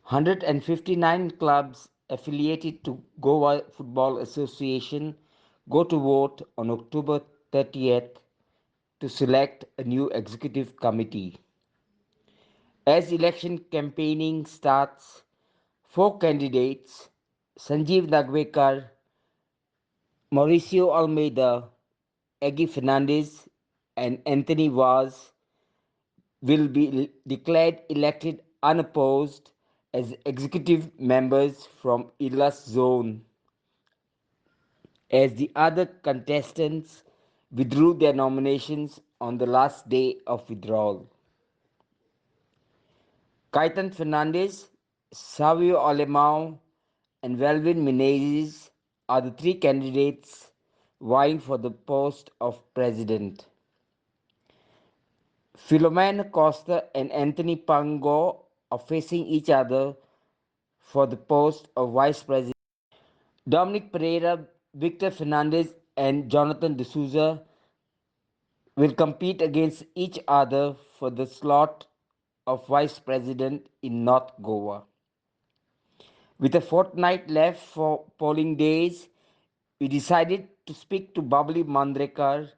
159 clubs affiliated to Goa Football Association go to vote on October 30th to select a new executive committee. As election campaigning starts, four candidates Sanjeev Nagvekar, Mauricio Almeida, Eggy Fernandez, and Anthony Vaz will be declared elected unopposed as executive members from Ilas zone, as the other contestants withdrew their nominations on the last day of withdrawal. Kaitan Fernandez, Savio Alemão, and Velvin Menezes are the three candidates vying for the post of president. Philomena Costa and Anthony Pango are facing each other for the post of vice president. Dominic Pereira, Victor Fernandez, and Jonathan D'Souza will compete against each other for the slot of vice president in North Goa. With a fortnight left for polling days, we decided to speak to Babli Mandrekar,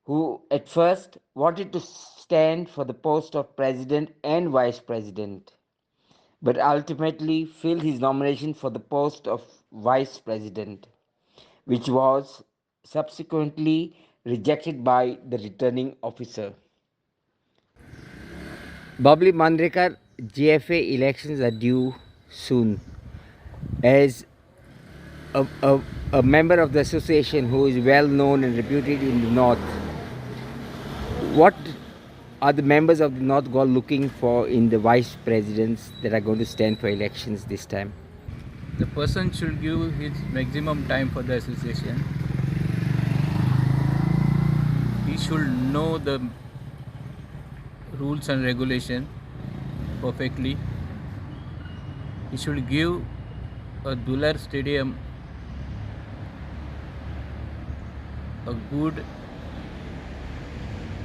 who at first wanted to stand for the post of president and vice president, but ultimately filled his nomination for the post of vice president, which was subsequently rejected by the returning officer. Babli Mandrekar, GFA elections are due soon. As a member of the association who is well known and reputed in the north, what are the members of the North Goa looking for in the vice presidents that are going to stand for elections this time? The person should give his maximum time for the association. He should know the rules and regulation perfectly. He should give a Dular Stadium a good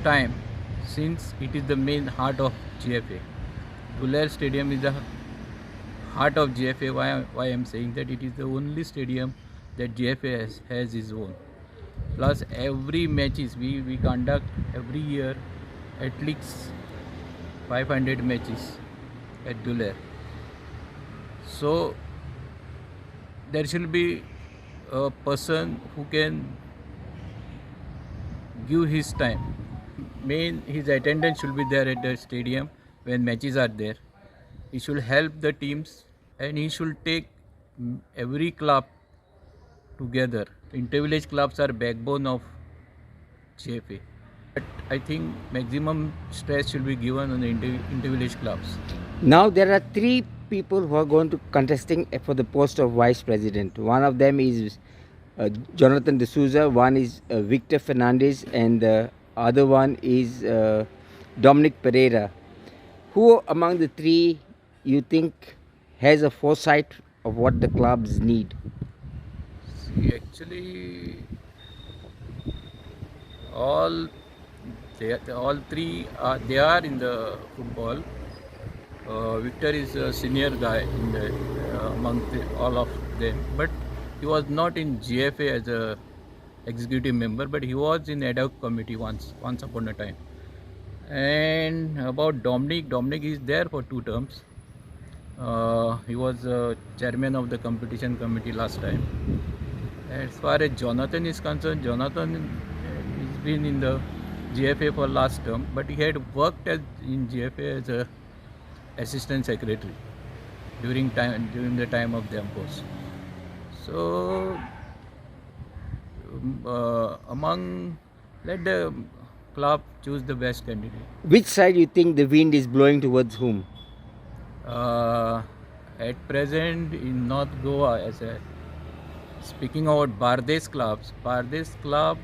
time, since it is the main heart of GFA. Dular Stadium is the heart of GFA. Why I am saying that it is the only stadium that GFA has its own. Plus every matches we conduct every year at least 500 matches at Dular. So there should be a person who can give his time. His attendance should be there at the stadium when matches are there. He should help the teams, and he should take every club together. Inter-village clubs are backbone of GFA. But I think maximum stress should be given on the inter-village clubs. Now there are three people who are going to contesting for the post of vice president. One of them is Jonathan D'Souza, one is Victor Fernandez, and the other one is Dominic Pereira. Who among the three you think has a foresight of what the clubs need? See, actually, all three they are in the football. Victor is a senior guy in the among all of them, but he was not in GFA as a executive member, but he was in ad hoc committee once upon a time. And about Dominic is there for 2 terms. He was chairman of the competition committee last time. As far as Jonathan is concerned, Jonathan has been in the GFA for last term, but he had worked in GFA as a assistant secretary during the time of the Ampos. So let the club choose the best candidate. Which side you think the wind is blowing towards whom? At present in North Goa, speaking about Bardes club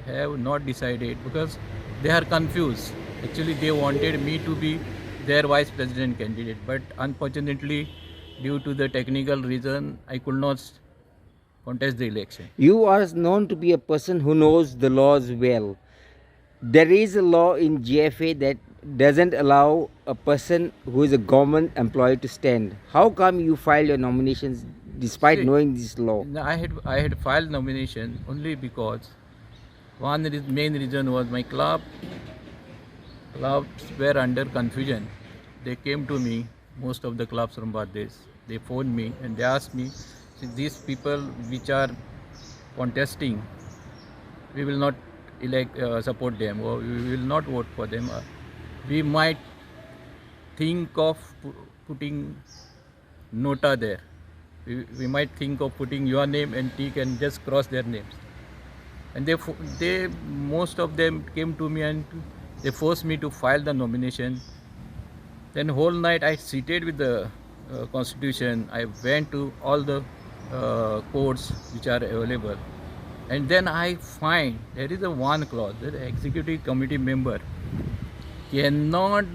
have not decided because they are confused. Actually, they wanted me to be their vice president candidate, but unfortunately, due to the technical reason, I could not contest the election. You are known to be a person who knows the laws well. There is a law in GFA that doesn't allow a person who is a government employee to stand. How come you file your nominations despite See, knowing this law? I had filed nomination only because main reason was my clubs were under confusion. They came to me, most of the clubs from Bangladesh. They phoned me and they asked me, "See, these people which are contesting, we will not support them, or we will not vote for them. We might think of putting nota there. We might think of putting your name and tick and just cross their names." And they most of them came to me and they forced me to file the nomination. Then whole night I seated with the constitution. I went to all the courts which are available, and then I find there is a one clause that the executive committee member cannot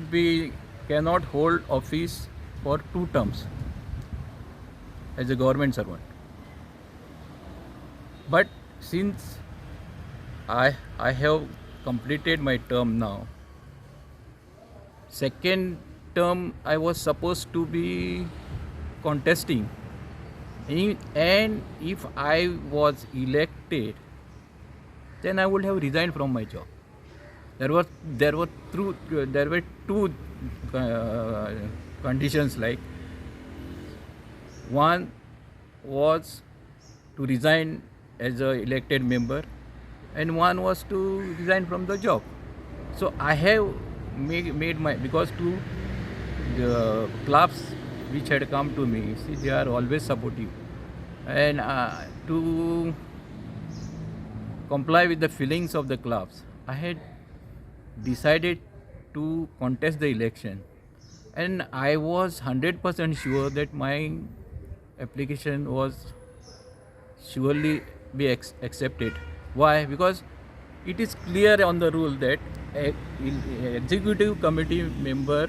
hold office for 2 terms as a government servant. But since I have completed my term now, second term I was supposed to be contesting, and if I was elected, then I would have resigned from my job. There were two conditions, like one was to resign as a elected member, and one was to resign from the job. So I have made my, because to the clubs which had come to me, see, they are always supportive, and to comply with the feelings of the clubs, I had decided to contest the election, and I was 100% sure that my application was surely be accepted. Why? Because it is clear on the rule that a executive committee member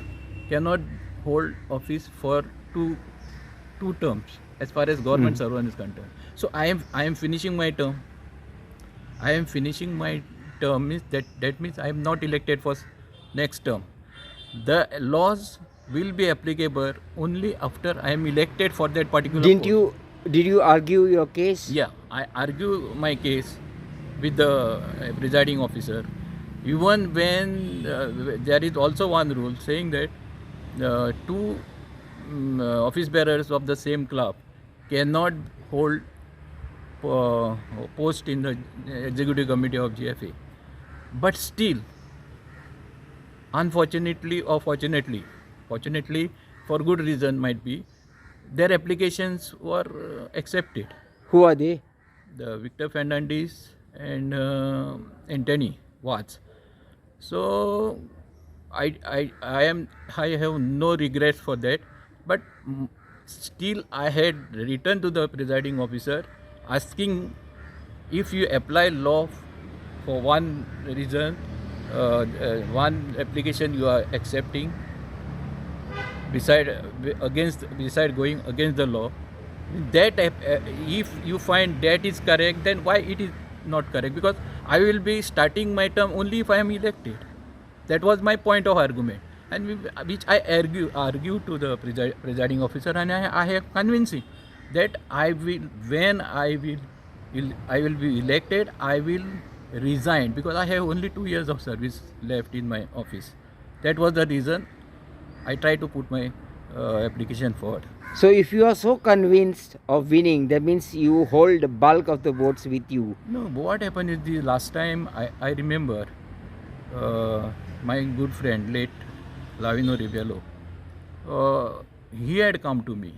cannot hold office for two terms as far as government servant is concerned. So I am finishing my term. Means that means I am not elected for next term. The laws will be applicable only after I am elected for that particular post. Did you argue your case? Yeah, I argue my case with the presiding officer. Even when there is also one rule saying that two office bearers of the same club cannot hold post in the executive committee of GFA. But still, unfortunately or fortunately, for good reason might be, their applications were accepted. Who are they? The Victor Fernandez and Anthony Watts. So I have no regrets for that, but still I had written to the presiding officer asking, if you apply law for one reason, one application you are accepting, beside going against the law, that if you find that is correct, then why it is not correct? Because I will be starting my term only if I am elected. That was my point of argument, and which I argue to the presiding officer, and I have convinced him that when I will be elected, I will resign, because I have only 2 years of service left in my office. That was the reason I tried to put my application forward. So if you are so convinced of winning, that means you hold the bulk of the votes with you. No, what happened is, the last time I remember my good friend, late Lavino Rivello, he had come to me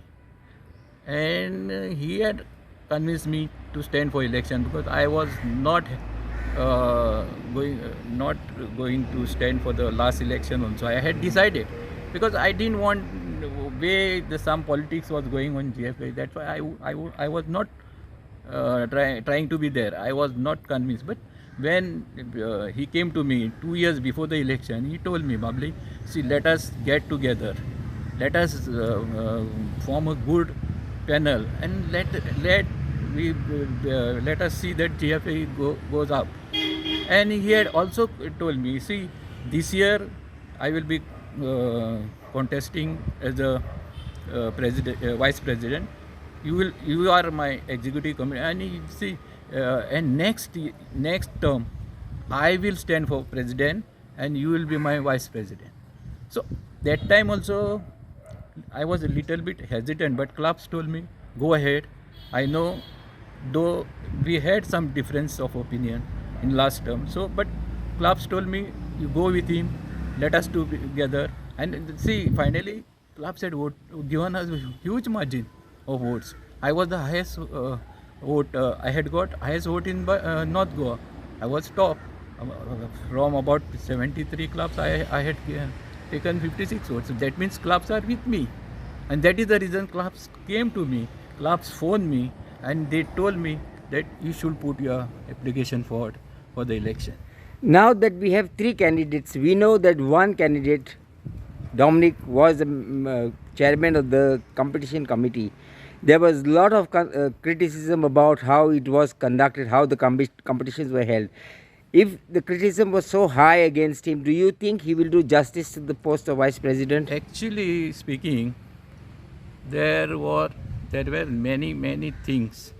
and he had convinced me to stand for election, because I was not going to stand for the last election also. I had decided, because I didn't want way some politics was going on GFA. That's why I was not trying to be there. I was not convinced. But when he came to me 2 years before the election, he told me, "Babli, see, let us get together. Let us form a good panel, and let us see that GFA goes up." And he had also told me, "See, this year I will be contesting as a vice president. You are my executive committee, and you see, and next term, I will stand for president, and you will be my vice president. So that time also, I was a little bit hesitant, but clubs told me, go ahead. I know, though we had some difference of opinion in last term. So, but clubs told me, you go with him, let us two be together. And see, finally, clubs had given us a huge margin of votes. I was the highest vote. I had got highest vote in North Goa. I was top. From about 73 clubs, I had taken 56 votes. So that means clubs are with me. And that is the reason clubs came to me. Clubs phoned me and they told me that you should put your application forward for the election. Now that we have three candidates, we know that one candidate, Dominic, was the chairman of the competition committee. There was a lot of criticism about how it was conducted, how the competitions were held. If the criticism was so high against him, do you think he will do justice to the post of vice president? Actually speaking, there were many things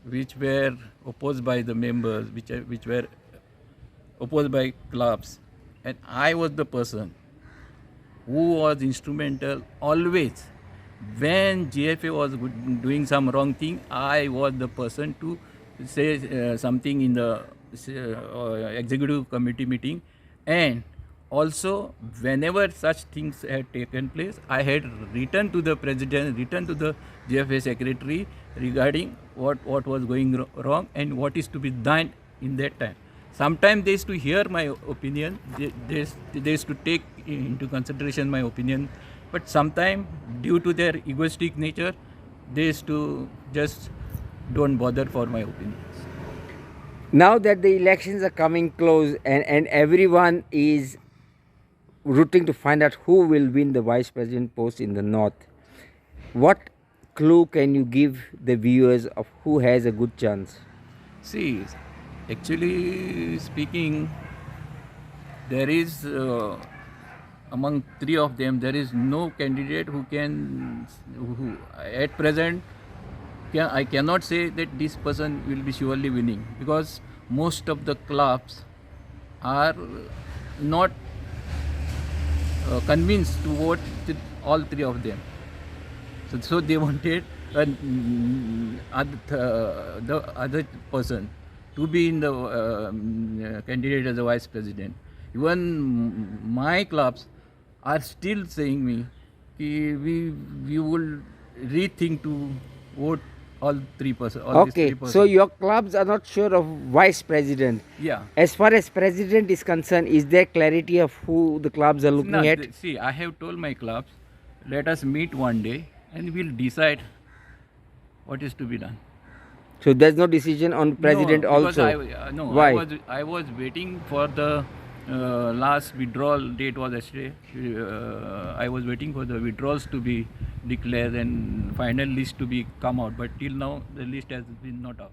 which were opposed by the members, which were opposed by clubs, and I was the person who was instrumental always. When GFA was doing some wrong thing, I was the person to say something in the executive committee meeting, and also whenever such things had taken place, I had written to the president, written to the GFA secretary regarding what was going wrong and what is to be done in that time. Sometimes they used to hear my opinion, they used to take into consideration my opinion, but sometimes due to their egoistic nature, they used to just don't bother for my opinions. Now that the elections are coming close and everyone is rooting to find out who will win the vice president post in the north, what clue can you give the viewers of who has a good chance? See, actually speaking, there is among three of them, there is no candidate who at present I cannot say that this person will be surely winning, because most of the clubs are not convinced to vote with all three of them. So they wanted the other person to be in the candidate as a vice president. Even my clubs are still saying me, we will rethink to vote all three person. Okay, so your clubs are not sure of vice president. Yeah. As far as president is concerned, is there clarity of who the clubs are looking at? See, I have told my clubs, let us meet one day and we'll decide what is to be done. So there's no decision on president also? No, Why? I was waiting for the last withdrawal date was yesterday. I was waiting for the withdrawals to be declared and final list to be come out, but till now the list has been not out.